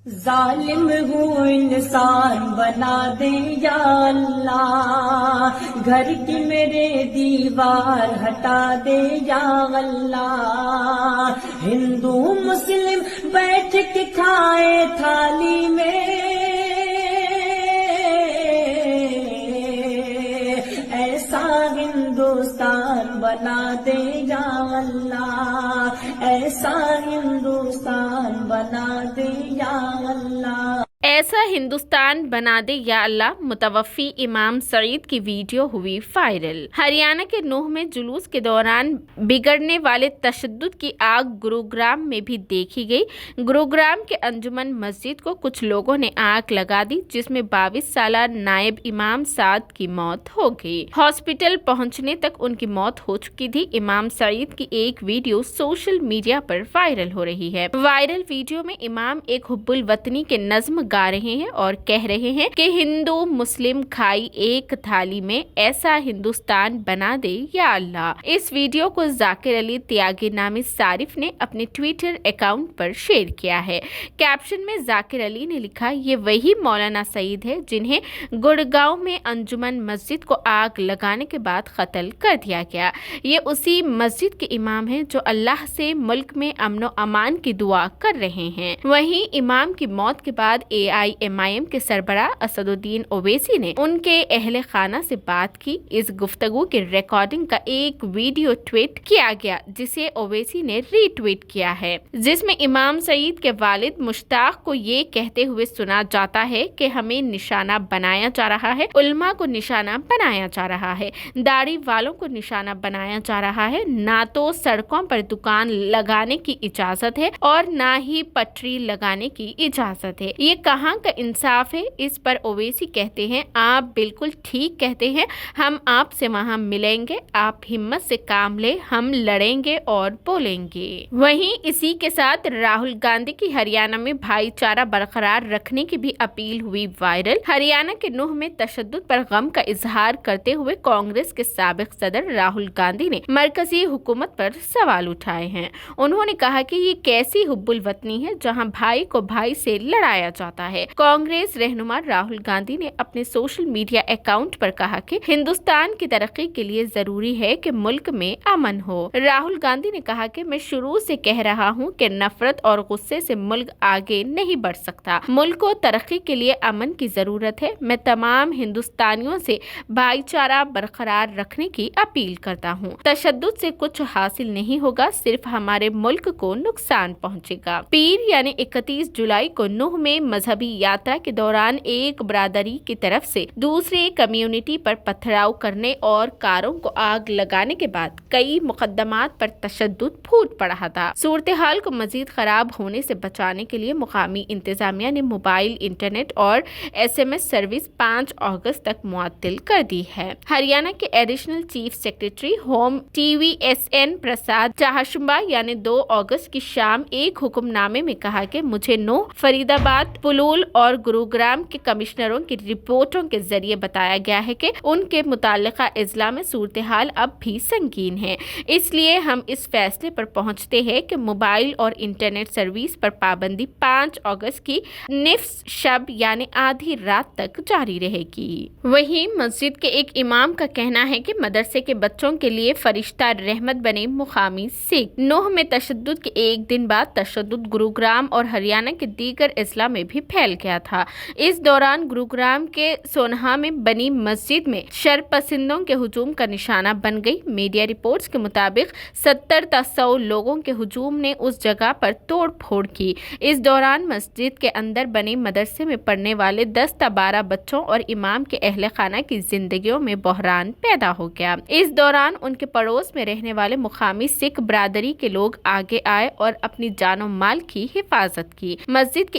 ظالم ہوں انسان بنا دے یا اللہ، گھر کی میرے دیوار ہٹا دے یا اللہ، ہندو مسلم بیٹھ کے کھائے تھالی میں، ایسا ہندوستان بنا دے یا اللہ، ایسا ہندوستان بنا دے یا اللہ۔ ایسا ہندوستان بنا دے یا اللہ متوفی امام سعید کی ویڈیو ہوئی وائرل۔ ہریانہ کے نوح میں جلوس کے دوران بگڑنے والے تشدد کی آگ گروگرام میں بھی دیکھی گئی۔ گروگرام کے انجمن مسجد کو کچھ لوگوں نے آگ لگا دی، جس میں 22 سالہ نائب امام سعد کی موت ہو گئی۔ ہاسپٹل پہنچنے تک ان کی موت ہو چکی تھی۔ امام سعید کی ایک ویڈیو سوشل میڈیا پر وائرل ہو رہی ہے۔ وائرل ویڈیو میں امام ایک حب الوطنی کے نظم گا رہے ہیں اور کہہ رہے ہیں کہ ہندو مسلم کھائی ایک تھالی میں، ایسا ہندوستان بنا دے یا اللہ۔ اس ویڈیو کو ذاکر علی تیاگی نامی صارف نے اپنے ٹویٹر اکاؤنٹ پر شیئر کیا ہے۔ کیپشن میں ذاکر علی نے لکھا، یہ وہی مولانا سعید ہے جنہیں گڑگاؤں میں انجمن مسجد کو آگ لگانے کے بعد قتل کر دیا گیا۔ یہ اسی مسجد کے امام ہیں جو اللہ سے ملک میں امن و امان کی دعا کر رہے ہیں۔ وہیں امام کی موت کے بعد AIMIM کے سربراہ اسد الدین اویسی نے ان کے اہل خانہ سے بات کی۔ اس گفتگو کی ریکارڈنگ کا ایک ویڈیو ٹویٹ کیا گیا، جسے اویسی نے ری ٹویٹ کیا ہے، جس میں امام سعید کے والد مشتاق کو یہ کہتے ہوئے سنا جاتا ہے کہ ہمیں نشانہ بنایا جا رہا ہے، علماء کو نشانہ بنایا جا رہا ہے، داڑھی والوں کو نشانہ بنایا جا رہا ہے، نہ تو سڑکوں پر دکان لگانے کی اجازت ہے اور نہ ہی پٹری لگانے کی اجازت ہے۔ یہ کہاں کا انصاف ہے؟ اس پر اویسی کہتے ہیں، آپ بالکل ٹھیک کہتے ہیں، ہم آپ سے وہاں ملیں گے، آپ ہمت سے کام لیں، ہم لڑیں گے اور بولیں گے۔ وہیں اسی کے ساتھ راہل گاندھی کی ہریانہ میں بھائی چارہ برقرار رکھنے کی بھی اپیل ہوئی وائرل۔ ہریانہ کے نوح میں تشدد پر غم کا اظہار کرتے ہوئے کانگریس کے سابق صدر راہل گاندھی نے مرکزی حکومت پر سوال اٹھائے ہیں۔ انہوں نے کہا کہ یہ کیسی حب الوطنی ہے جہاں بھائی کو بھائی سے لڑایا جاتا ہے۔ کانگریس رہنما راہل گاندھی نے اپنے سوشل میڈیا اکاؤنٹ پر کہا کہ ہندوستان کی ترقی کے لیے ضروری ہے کہ ملک میں امن ہو۔ راہل گاندھی نے کہا کہ میں شروع سے کہہ رہا ہوں کہ نفرت اور غصے سے ملک آگے نہیں بڑھ سکتا۔ ملک کو ترقی کے لیے امن کی ضرورت ہے۔ میں تمام ہندوستانیوں سے بھائی چارہ برقرار رکھنے کی اپیل کرتا ہوں۔ تشدد سے کچھ حاصل نہیں ہوگا، صرف ہمارے ملک کو نقصان پہنچے گا۔ پیر یعنی 31 جولائی کو نوح میں مذہبی یاترا کے دوران ایک برادری کی طرف سے دوسرے کمیونٹی پر پتھراؤ کرنے اور کاروں کو آگ لگانے کے بعد کئی مقدمات پر تشدد پھوٹ پڑا تھا۔ صورتحال کو مزید خراب ہونے سے بچانے کے لیے مقامی انتظامیہ نے موبائل انٹرنیٹ اور SMS سروس 5 اگست تک معطل کر دی ہے۔ ہریانہ کے additional chief secretary home TVSN Prasad چہاشمبا یعنی 2 اگست کی شام ایک حکم نامے میں کہا کہ مجھے نوح، فرید آباد، پلول اور گروگرام کے کمشنروں کی رپورٹوں کے ذریعے بتایا گیا ہے کہ ان کے متعلقہ اضلاع میں صورتحال اب بھی سنگین ہے۔ اس لیے ہم اس فیصلے پر پہنچتے ہیں کہ موبائل اور انٹرنیٹ سروس پر پابندی 5 اگست کی نصف شب یعنی آدھی رات تک جاری رہے گی۔ وہیں مسجد کے ایک امام کا کہنا ہے کہ مدرسے کے بچوں کے لیے فرشتہ رحمت بنے مقامی سکھ۔ نوح میں تشدد کے ایک دن بعد تشدد گروگرام اور ہریانہ کے دیگر اضلاع میں بھی پھیل گیا تھا۔ اس دوران گروگرام کے سونہا میں بنی مسجد میں شرپسندوں کے ہجوم کا نشانہ بن گئی۔ میڈیا رپورٹس کے مطابق 70 تا 100 لوگوں کے ہجوم نے اس جگہ پر توڑ پھوڑ کی۔ اس دوران مسجد کے اندر بنے مدرسے میں پڑھنے والے 10 تا 12 بچوں اور امام کے اہل خانہ کی زندگیوں میں بحران پیدا ہو گیا۔ اس دوران ان کے پڑوس میں رہنے والے مقامی سکھ برادری کے لوگ آگے آئے اور اپنی جان و مال کی حفاظت کی۔ مسجد کے